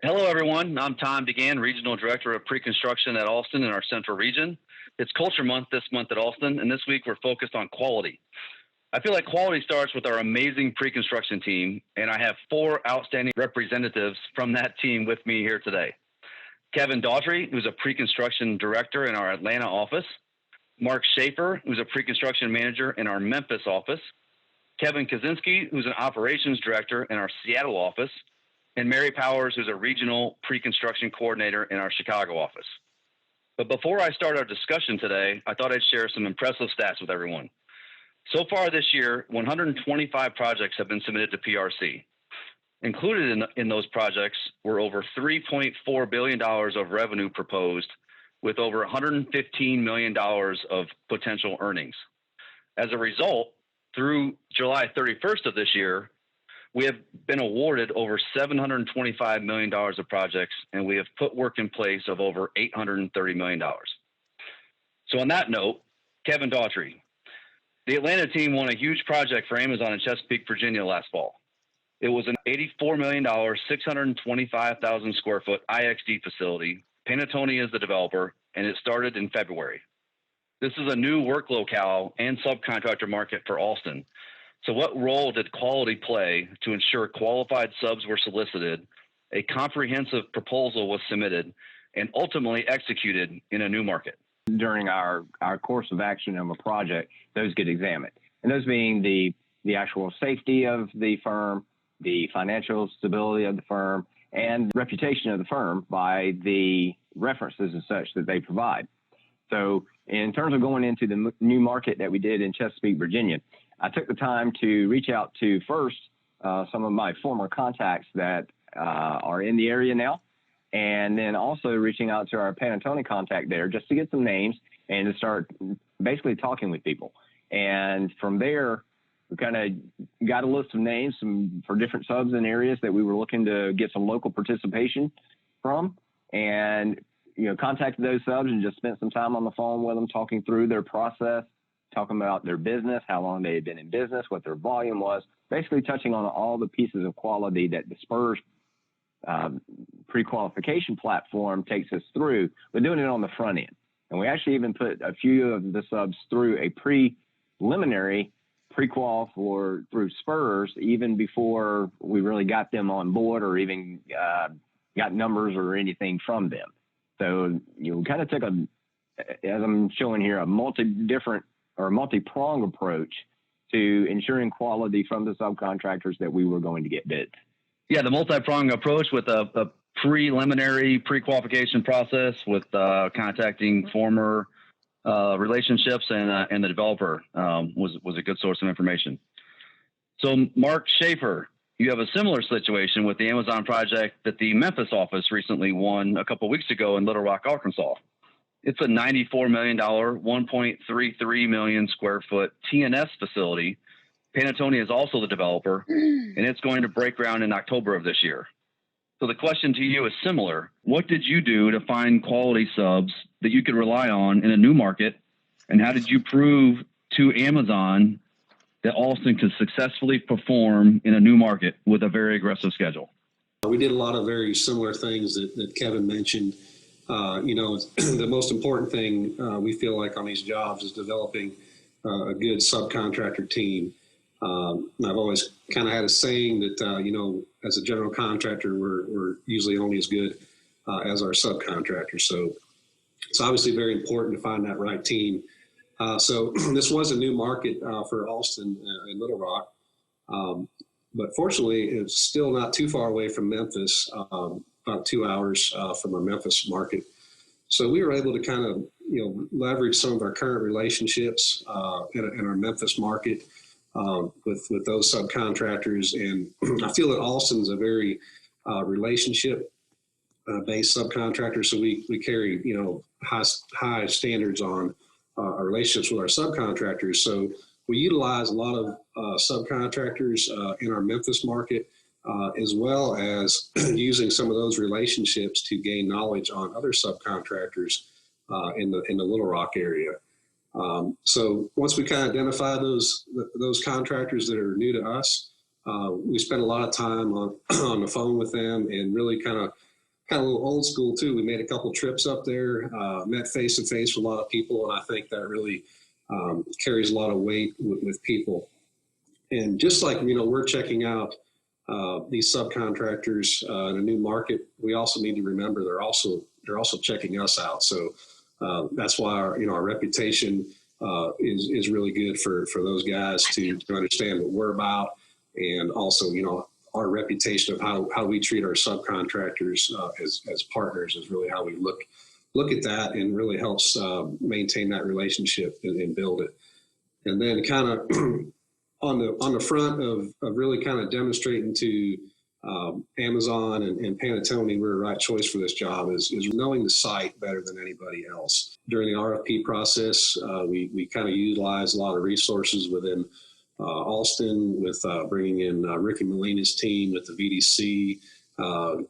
Hello, everyone. I'm Tom DeGan, Regional Director of Pre-Construction at Alston in our Central Region. It's Culture Month this month at Alston, and this week we're focused on quality. I feel like quality starts with our amazing pre-construction team, and I have four outstanding representatives from that team with me here today. Kevin Daughtry, who's a pre-construction director in our Atlanta office. Mark Schaefer, who's a pre-construction manager in our Memphis office. Kevin Kaczynski, who's an operations director in our Seattle office. And Mary Powers, who's a regional pre-construction coordinator in our Chicago office. But before I start our discussion today, I thought I'd share some impressive stats with everyone. So far this year, 125 projects have been submitted to PRC. Included in those projects were over $3.4 billion of revenue proposed, with over $115 million of potential earnings. As a result, through July 31st of this year, we have been awarded over $725 million of projects, and we have put work in place of over $830 million. So on that note, Kevin Daughtry, the Atlanta team won a huge project for Amazon in Chesapeake, Virginia last fall. It was an $84 million, 625,000 square foot IXD facility. Panattoni is the developer, and it started in February. This is a new work locale and subcontractor market for Alston. So what role did quality play to ensure qualified subs were solicited, a comprehensive proposal was submitted, and ultimately executed in a new market? During our course of action of a project, those get examined. And those being the actual safety of the firm, the financial stability of the firm, and the reputation of the firm by the references and such that they provide. So in terms of going into the new market that we did in Chesapeake, Virginia, I took the time to reach out to first some of my former contacts that are in the area now, and then also reaching out to our Panattoni contact there just to get some names and to start basically talking with people. And from there, we kind of got a list of names for different subs and areas that we were looking to get some local participation from, and contacted those subs and just spent some time on the phone with them, talking through their process, talking about their business, how long they had been in business, what their volume was, basically touching on all the pieces of quality that the Spurs pre-qualification platform takes us through, but doing it on the front end. And we actually even put a few of the subs through a preliminary pre-qual through Spurs even before we really got them on board or even got numbers or anything from them. So you kind of took as I'm showing here, a multi-pronged approach to ensuring quality from the subcontractors that we were going to get bids. Yeah, the multi-pronged approach with a preliminary pre-qualification process with contacting former relationships and the developer was a good source of information. So Mark Schaefer, you have a similar situation with the Amazon project that the Memphis office recently won a couple weeks ago in Little Rock, Arkansas. It's a $94 million, 1.33 million square foot TNS facility. Panattoni is also the developer, and it's going to break ground in October of this year. So the question to you is similar. What did you do to find quality subs that you could rely on in a new market? And how did you prove to Amazon that Alston could successfully perform in a new market with a very aggressive schedule? We did a lot of very similar things that Kevin mentioned. The most important thing we feel like on these jobs is developing a good subcontractor team. I've always kind of had a saying that, as a general contractor, we're usually only as good as our subcontractors. So it's obviously very important to find that right team. So this was a new market for Alston in Little Rock. But fortunately, it's still not too far away from Memphis, about 2 hours from our Memphis market. So we were able to kind of, leverage some of our current relationships in our Memphis market with those subcontractors. And I feel that Alston's a very relationship based subcontractor. So we carry, high standards on our relationships with our subcontractors. So we utilize a lot of subcontractors in our Memphis market, as well as using some of those relationships to gain knowledge on other subcontractors in the Little Rock area. So once we kind of identify those contractors that are new to us, we spend a lot of time on the phone with them and really kind of kind of a little old school too. We made a couple trips up there, met face to face with a lot of people, and I think that really carries a lot of weight with people. And just like, we're checking out these subcontractors in a new market, we also need to remember they're also checking us out. So that's why our reputation is really good for those guys to understand what we're about, and also our reputation of how we treat our subcontractors as partners is really how we look at that, and really helps maintain that relationship and build it. And then kind of on the front of really kind of demonstrating to Amazon and Panattoni we're the right choice for this job is knowing the site better than anybody else. During the RFP process, we kind of utilized a lot of resources within Alston with bringing in Ricky Molina's team with the VDC,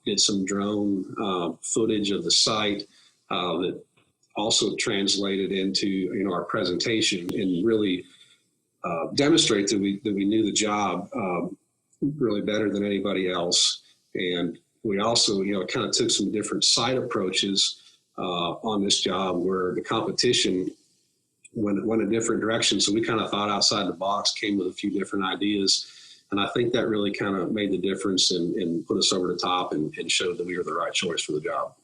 did some drone footage of the site that also translated into our presentation, and really demonstrate that we knew the job really better than anybody else. And we also kind of took some different site approaches on this job, where the competition went a different direction. So we kind of thought outside the box, came with a few different ideas. And I think that really kind of made the difference and put us over the top and showed that we were the right choice for the job.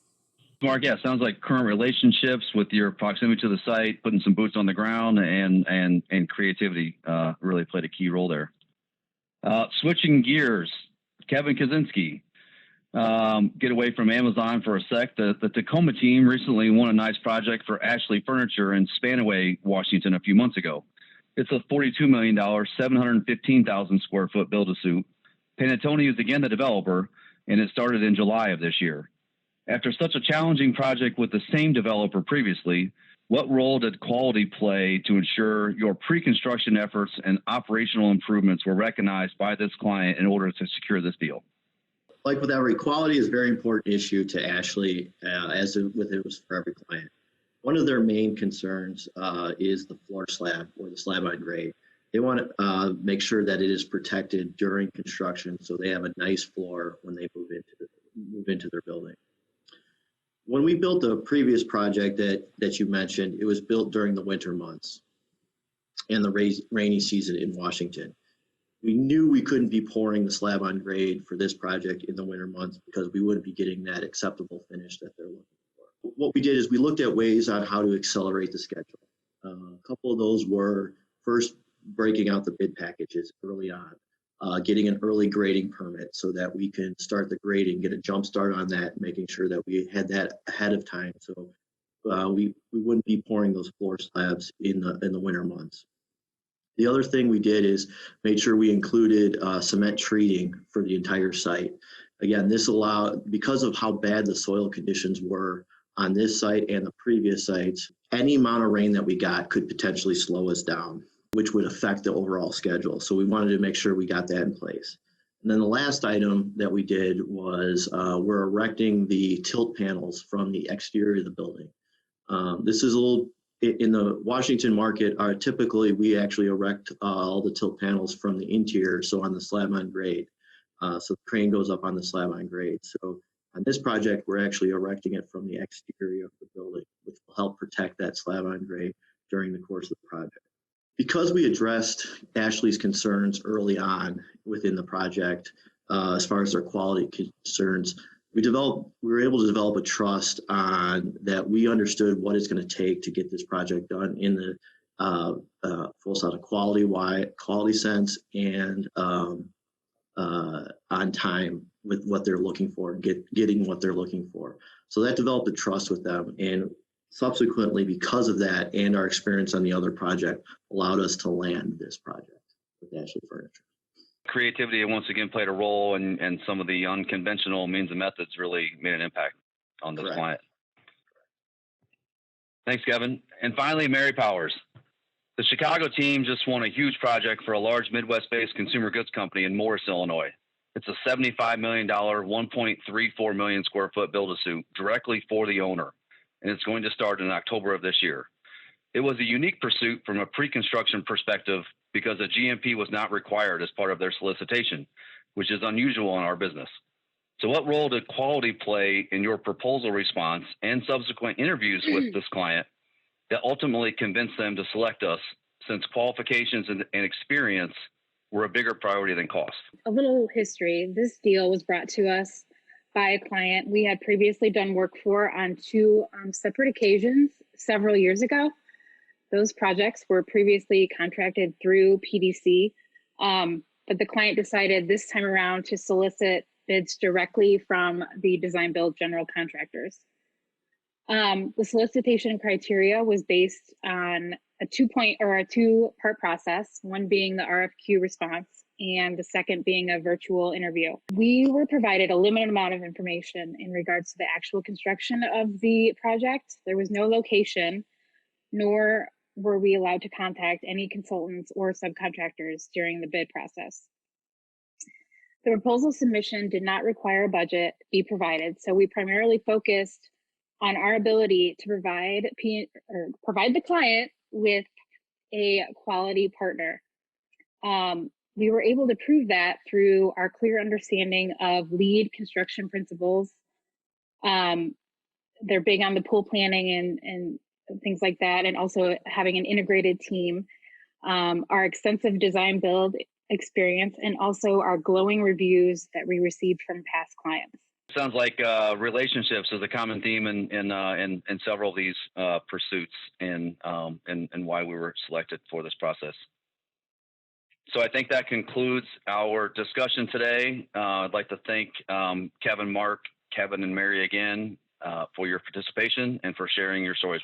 Mark, yeah, sounds like current relationships with your proximity to the site, putting some boots on the ground, and creativity really played a key role there. Switching gears, Kevin Kaczynski, get away from Amazon for a sec. The Tacoma team recently won a nice project for Ashley Furniture in Spanaway, Washington, a few months ago. It's a $42 million, 715,000 square foot build-to-suit. Panattoni is again the developer, and it started in July of this year. After such a challenging project with the same developer previously, what role did quality play to ensure your pre-construction efforts and operational improvements were recognized by this client in order to secure this deal? Like with every, quality is a very important issue to Ashley, as it was for every client. One of their main concerns is the floor slab, or the slab on grade. They want to make sure that it is protected during construction, so they have a nice floor when they move into their building. When we built the previous project that you mentioned, it was built during the winter months and the rainy season in Washington. We knew we couldn't be pouring the slab on grade for this project in the winter months because we wouldn't be getting that acceptable finish that they're looking for. What we did is we looked at ways on how to accelerate the schedule. A couple of those were first breaking out the bid packages early on. Getting an early grading permit so that we can start the grading, get a jump start on that, making sure that we had that ahead of time, so we wouldn't be pouring those floor slabs in the winter months. The other thing we did is made sure we included cement treating for the entire site. Again, this allowed, because of how bad the soil conditions were on this site and the previous sites, any amount of rain that we got could potentially slow us down, which would affect the overall schedule. So we wanted to make sure we got that in place. And then the last item that we did was we're erecting the tilt panels from the exterior of the building. This is a little, in the Washington market, typically we actually erect all the tilt panels from the interior, so on the slab on grade. So the crane goes up on the slab on grade. So on this project, we're actually erecting it from the exterior of the building, which will help protect that slab on grade during the course of the project. Because we addressed Ashley's concerns early on within the project, as far as their quality concerns, we were able to develop a trust on that we understood what it's going to take to get this project done in the full set of quality sense, and on time with what they're looking for, getting what they're looking for. So that developed a trust with them, and subsequently, because of that and our experience on the other project, allowed us to land this project with Ashley Furniture. Creativity once again played a role, and some of the unconventional means and methods really made an impact on this client. Thanks, Kevin. And finally, Mary Powers. The Chicago team just won a huge project for a large Midwest-based consumer goods company in Morris, Illinois. It's a $75 million, 1.34 million square foot build-to-suit directly for the owner, and it's going to start in October of this year. It was a unique pursuit from a pre-construction perspective because a GMP was not required as part of their solicitation, which is unusual in our business. So what role did quality play in your proposal response and subsequent interviews with this client that ultimately convinced them to select us, since qualifications and experience were a bigger priority than cost? A little history. This deal was brought to us by a client we had previously done work for on two separate occasions several years ago. Those projects were previously contracted through PDC, but the client decided this time around to solicit bids directly from the design build general contractors. The solicitation criteria was based on a two-part process, one being the RFQ response and the second being a virtual interview. We were provided a limited amount of information in regards to the actual construction of the project. There was no location, nor were we allowed to contact any consultants or subcontractors during the bid process. The proposal submission did not require a budget be provided, so we primarily focused on our ability to provide the client with a quality partner. We were able to prove that through our clear understanding of lead construction principles. They're big on the pool planning and things like that, and also having an integrated team. Our extensive design build experience, and also our glowing reviews that we received from past clients. Sounds like relationships is a common theme in several of these pursuits, and why we were selected for this process. So I think that concludes our discussion today. I'd like to thank Kevin, Mark, Kevin, and Mary again for your participation and for sharing your stories.